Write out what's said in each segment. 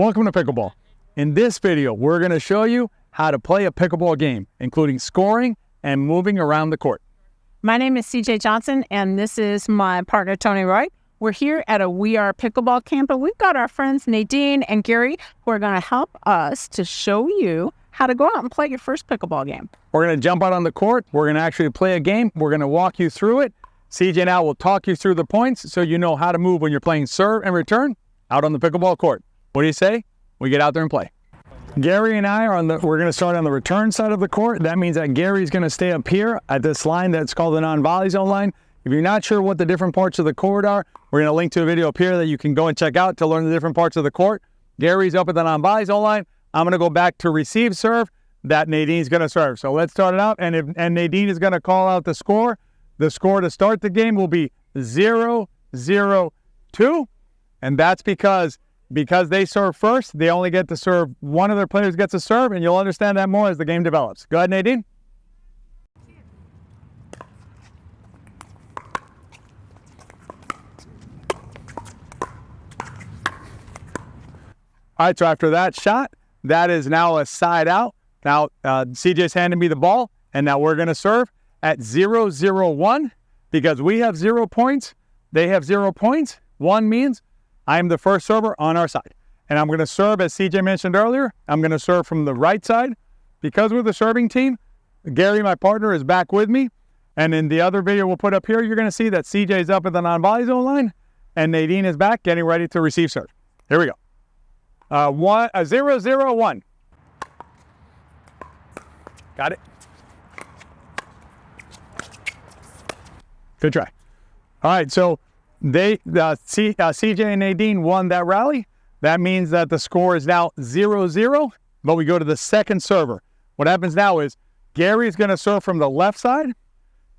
Welcome to Pickleball. In this video, we're going to show you how to play a pickleball game, including scoring and moving around the court. My name is CJ Johnson, and this is my partner, Tony Roy. We're here at a We Are Pickleball camp, and we've got our friends Nadine and Gary who are going to help us to show you how to go out and play your first pickleball game. We're going to jump out on the court. We're going to actually play a game. We're going to walk you through it. CJ and I will talk you through the points so you know how to move when you're playing serve and return out on the pickleball court. What do you say? We get out there and play. Gary and I are we're going to start on the return side of the court. That means that Gary's going to stay up here at this line that's called the non-volley zone line. If you're not sure what the different parts of the court are, we're going to link to a video up here that you can go and check out to learn the different parts of the court. Gary's up at the non-volley zone line. I'm going to go back to receive serve that Nadine's going to serve. So let's start it out. And Nadine is going to call out the score. The score to start the game will be 0-0-2. And that's because they serve first, they only get to serve. One of their players gets to serve, and you'll understand that more as the game develops. Go ahead, Nadine. All right, so after that shot, that is now a side out. Now, CJ's handing me the ball, and now we're going to serve at 0-0-1 because we have 0 points. They have 0 points. 1 means I'm the first server on our side. And I'm going to serve, as CJ mentioned earlier, I'm going to serve from the right side. Because we're the serving team, Gary, my partner, is back with me. And in the other video we'll put up here, you're going to see that CJ's up at the non-volley zone line, and Nadine is back getting ready to receive serve. Here we go. 0-0-1. Got it? Good try. All right, so CJ and Nadine won that rally. That means that the score is now 0-0, but we go to the second server. What happens now is Gary is going to serve from the left side,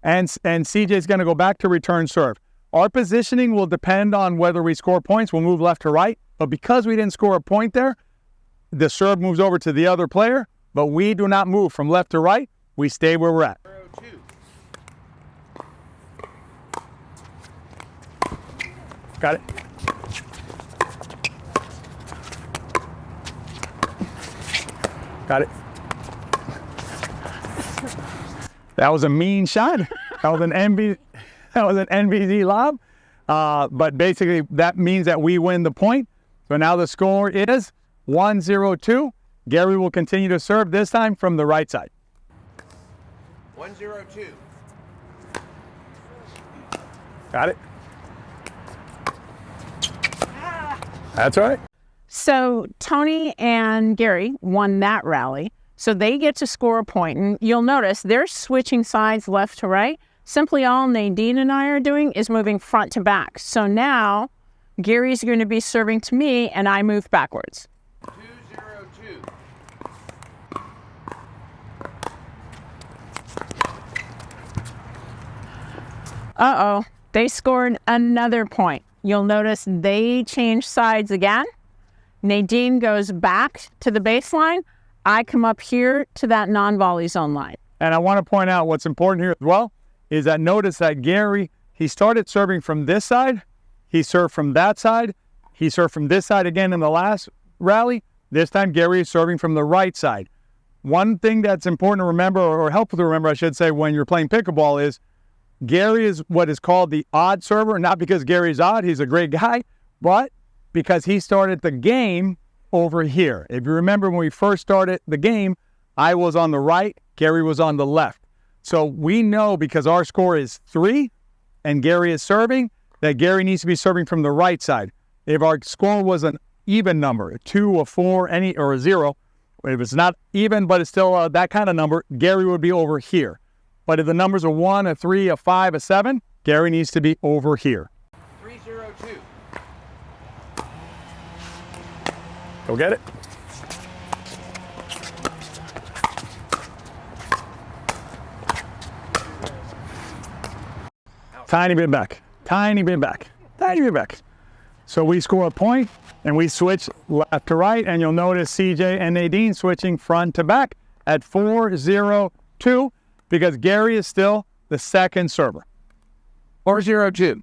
and CJ is going to go back to return serve. Our positioning will depend on whether we score points. We'll move left to right, but because we didn't score a point there, the serve moves over to the other player, but we do not move from left to right. We stay where we're at. 0-2. Got it? Got it. That was a mean shot. That was an NBZ lob. But basically, that means that we win the point. So now the score is 1-0-2. Gary will continue to serve, this time from the right side. 1-0-2. Got it? That's all right. So Tony and Gary won that rally, so they get to score a point. And you'll notice they're switching sides left to right. Simply all Nadine and I are doing is moving front to back. So now Gary's going to be serving to me, and I move backwards. 2-0-2. Uh-oh, they scored another point. You'll notice they change sides again. Nadine goes back to the baseline. I come up here to that non-volley zone line. And I want to point out what's important here as well is that notice that Gary, he started serving from this side. He served from that side. He served from this side again in the last rally. This time, Gary is serving from the right side. One thing that's important to remember, or helpful to remember, I should say, when you're playing pickleball is Gary is what is called the odd server, not because Gary's odd, he's a great guy, but because he started the game over here. If you remember when we first started the game, I was on the right, Gary was on the left. So we know because our score is 3 and Gary is serving, that Gary needs to be serving from the right side. If our score was an even number, a 2, a 4, or a 0, if it's not even, but it's still that kind of number, Gary would be over here. But if the numbers are 1, a 3, a 5, a 7, Gary needs to be over here. 3-0-2. Go get it. Tiny bit back. Tiny bit back. Tiny bit back. So we score a point, and we switch left to right, and you'll notice CJ and Nadine switching front to back at 4-0-2. Because Gary is still the second server. 4-0-2.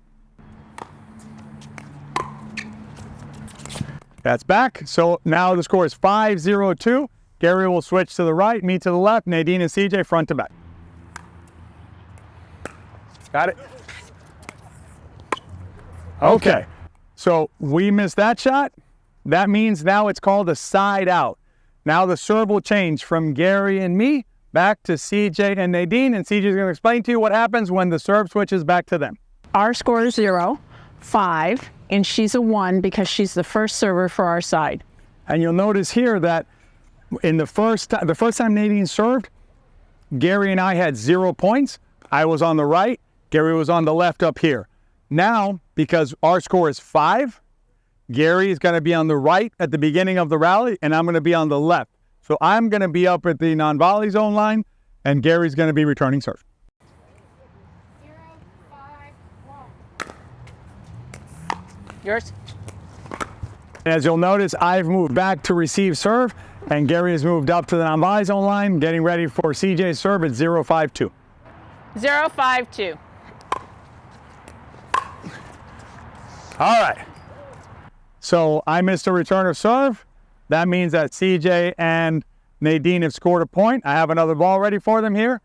That's back. So now the score is 5-0-2. Gary will switch to the right, me to the left, Nadine and CJ front to back. Got it? Okay. So we missed that shot. That means now it's called a side out. Now the serve will change from Gary and me back to CJ and Nadine, and CJ is going to explain to you what happens when the serve switches back to them. Our score is 0, 5, and she's a 1 because she's the first server for our side. And you'll notice here that in the first time Nadine served, Gary and I had 0 points. I was on the right, Gary was on the left up here. Now, because our score is 5, Gary is going to be on the right at the beginning of the rally, and I'm going to be on the left. So I'm going to be up at the non-volley zone line, and Gary's going to be returning serve. 0, 5, 1. Yours? As you'll notice, I've moved back to receive serve, and Gary has moved up to the non-volley zone line, getting ready for CJ's serve at 0-5-2. 0-5-2. All right. So I missed a return of serve. That means that CJ and Nadine have scored a point. I have another ball ready for them here.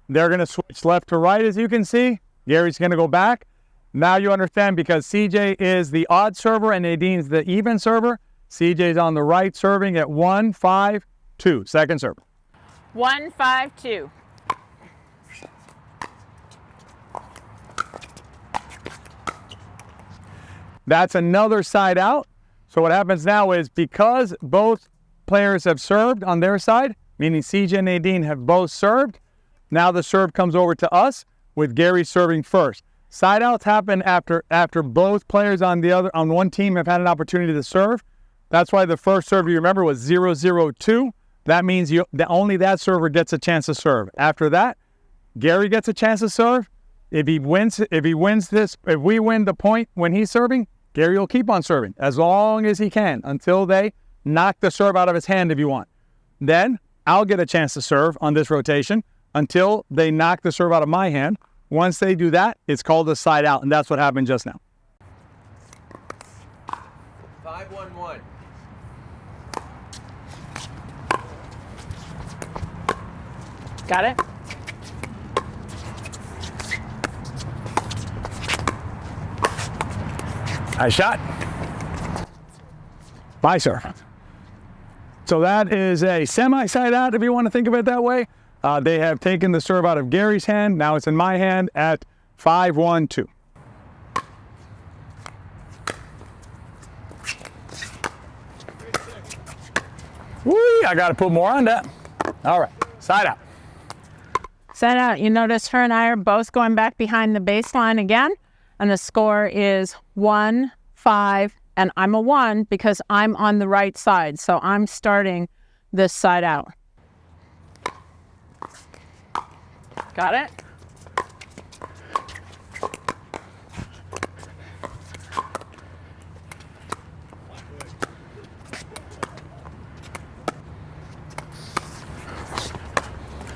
They're going to switch left to right, as you can see. Gary's going to go back. Now you understand, because CJ is the odd server and Nadine's the even server. CJ's on the right serving at 1-5-2. Second serve. 1-5-2. That's another side out. So what happens now is, because both players have served on their side, meaning CJ and Nadine have both served, now the serve comes over to us with Gary serving first. Side outs happen after both players on one team have had an opportunity to serve. That's why the first serve, you remember, was 0-0-2. That means only that server gets a chance to serve. After that, Gary gets a chance to serve. If we win the point when he's serving, Gary will keep on serving as long as he can until they knock the serve out of his hand if you want. Then I'll get a chance to serve on this rotation until they knock the serve out of my hand. Once they do that, it's called a side out, and that's what happened just now. 5-1-1. Got it? Nice shot. My serve. So that is a semi-side out, if you want to think of it that way. They have taken the serve out of Gary's hand. Now it's in my hand at 5-1-2. Whee, I got to put more on that. All right, side out. Side out. You notice her and I are both going back behind the baseline again. And the score is 1-5, and I'm a 1 because I'm on the right side. So I'm starting this side out. Got it?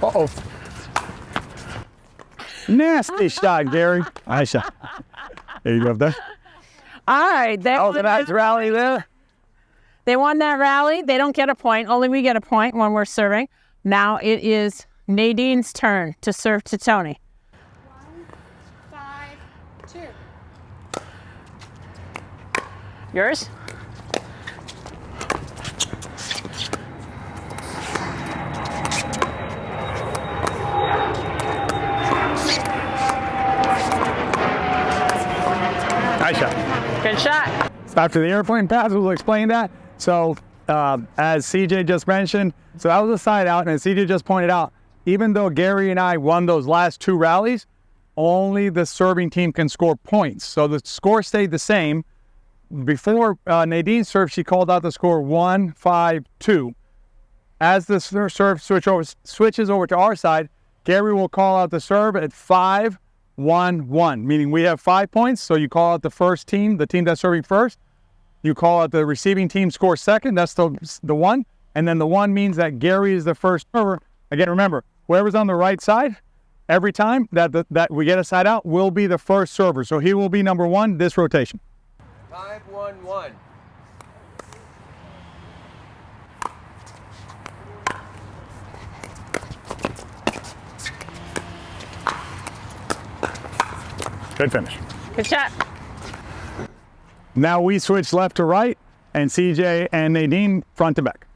Uh-oh. Nasty shot, Gary. Nice shot. There you go up there. All right. That was a nice rally there. They won that rally. They don't get a point. Only we get a point when we're serving. Now it is Nadine's turn to serve to Tony. 1, 5, 2. Yours? Nice shot. Good shot. So after the airplane pass, we'll explain that. So as CJ just mentioned, so that was a side out, and as CJ just pointed out, even though Gary and I won those last 2 rallies, only the serving team can score points. So the score stayed the same. Before Nadine served, she called out the score 1-5-2. As the serve switches over to our side, Gary will call out the serve at 5-1-1, meaning we have 5 points. So you call out the first team, the team that's serving first. You call out the receiving team score second. That's the 1. And then the 1 means that Gary is the first server. Again, remember, whoever's on the right side, every time that we get a side out, will be the first server. So he will be number 1 this rotation. 5-1-1. Good finish. Good shot. Now we switch left to right, and CJ and Nadine front to back.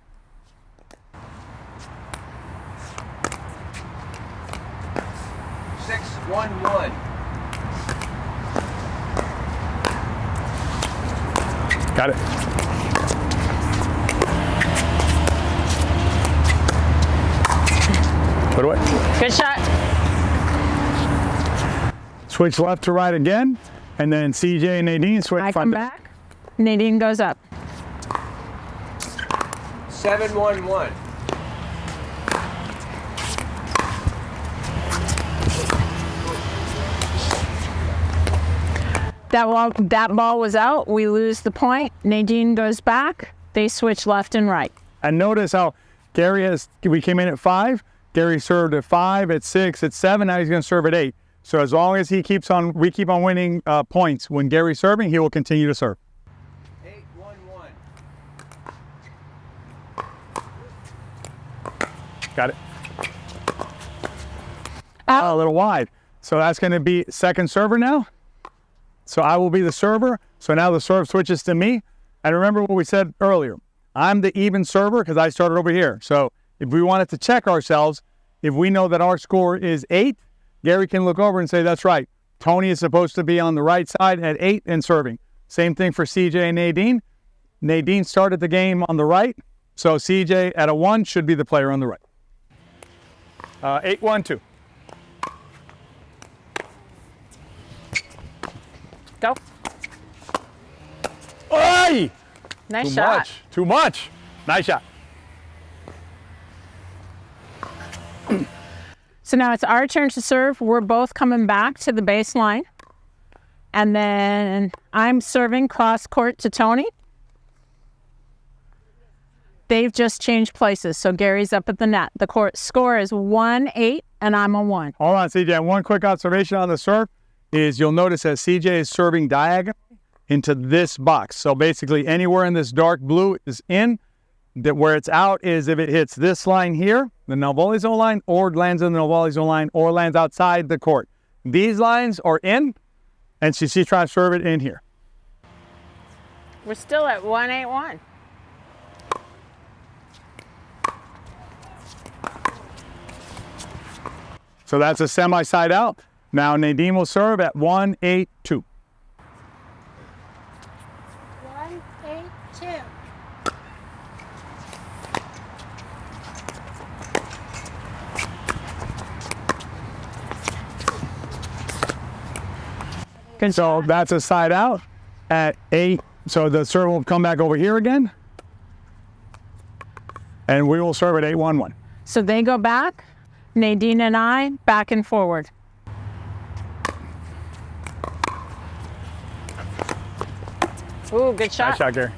Six, one, one. Got it. Put away. Good shot. Switch left to right again, and then CJ and Nadine switch I front come to back. Nadine goes up. 7-1-1. That ball was out. We lose the point. Nadine goes back. They switch left and right. And notice how we came in at 5. Gary served at 5, at 6, at 7. Now he's going to serve at 8. So as long as we keep on winning points, when Gary's serving, he will continue to serve. 8-1-1. Got it. A little wide. So that's going to be second server now. So I will be the server. So now the serve switches to me. And remember what we said earlier. I'm the even server because I started over here. So if we wanted to check ourselves, if we know that our score is 8, Gary can look over and say, that's right. Tony is supposed to be on the right side at 8 and serving. Same thing for CJ and Nadine. Nadine started the game on the right. So CJ at a 1 should be the player on the right. 8-1-2. Go. Oy! Nice shot. Too much. Nice shot. So now it's our turn to serve. We're both coming back to the baseline. And then I'm serving cross court to Tony. They've just changed places. So Gary's up at the net. The court score is 1-8 and I'm a 1. Hold on, CJ. One quick observation on the serve is you'll notice that CJ is serving diagonal into this box. So basically anywhere in this dark blue is in. That where it's out is if it hits this line here, the no volley zone line, or lands in the no volley zone line, or lands outside the court. These lines are in, and she's trying to serve it in here. We're still at 1-8-1. So that's a semi-side out. Now Nadine will serve at 1-8-2. 1-8-2. So that's a side out at 8. So the serve will come back over here again. And we will serve at 8-1-1. So they go back. Nadine and I back and forward. Ooh, good shot. Nice shot, Gary.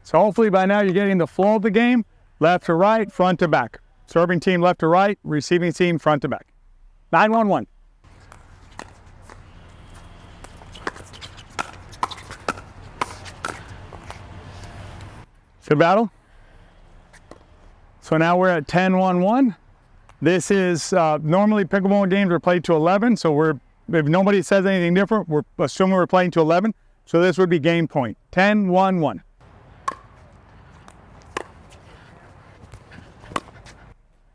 So hopefully by now you're getting the flow of the game. Left to right, front to back. Serving team left to right, receiving team front to back. 9-1-1. Good battle. So now we're at 10-1-1. This is normally pickleball games are played to 11. So if nobody says anything different, we're assuming we're playing to 11. So this would be game point. 10-1-1.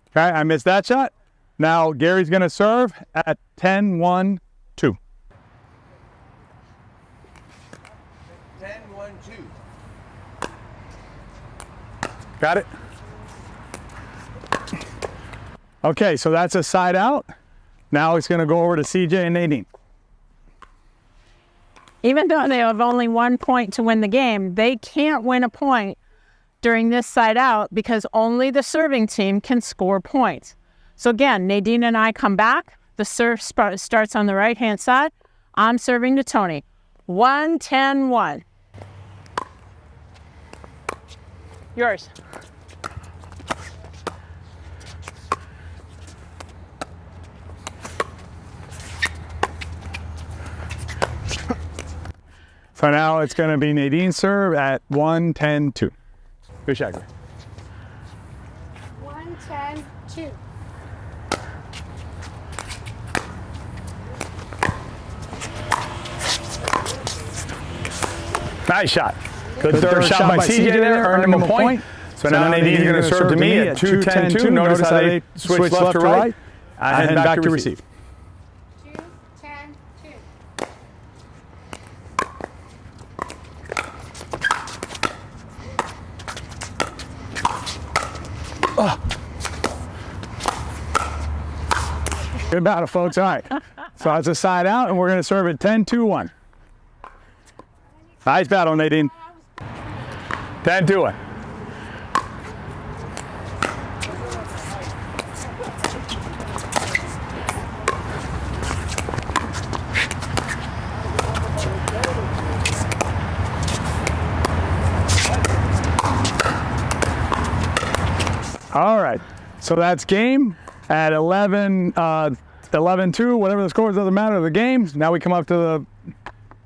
Okay, I missed that shot. Now Gary's going to serve at 10-1-2. 10-1-2. Got it? Okay, so that's a side out. Now it's going to go over to CJ and Nadine. Even though they have only 1 point to win the game, they can't win a point during this side out because only the serving team can score points. So again, Nadine and I come back. The serve starts on the right-hand side. I'm serving to Tony. 1-10-1. Yours. So now it's going to be Nadine's serve at 1-10-2. Good shot, Gary. 1-10-2. Nice shot. Good third shot by CJ there, earned him a point. So now Nadine's going to serve to me at 2-10-2. Notice how they switch left to right. And back to receive. 2-10-2. Good battle, folks. All right. So that's a side out, and we're going to serve it 10-2-1. Nice battle, Nadine. 10-2-1. All right. So that's game at 11-2, whatever the score is, doesn't matter. The game. Now we come up to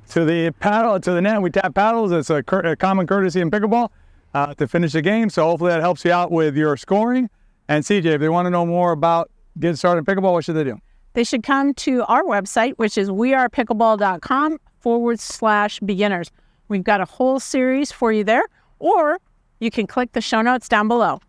the paddle, to the net. We tap paddles. It's a common courtesy in pickleball to finish the game. So hopefully that helps you out with your scoring. And CJ, if they want to know more about getting started in pickleball, what should they do? They should come to our website, which is wearepickleball.com/beginners. We've got a whole series for you there, or you can click the show notes down below.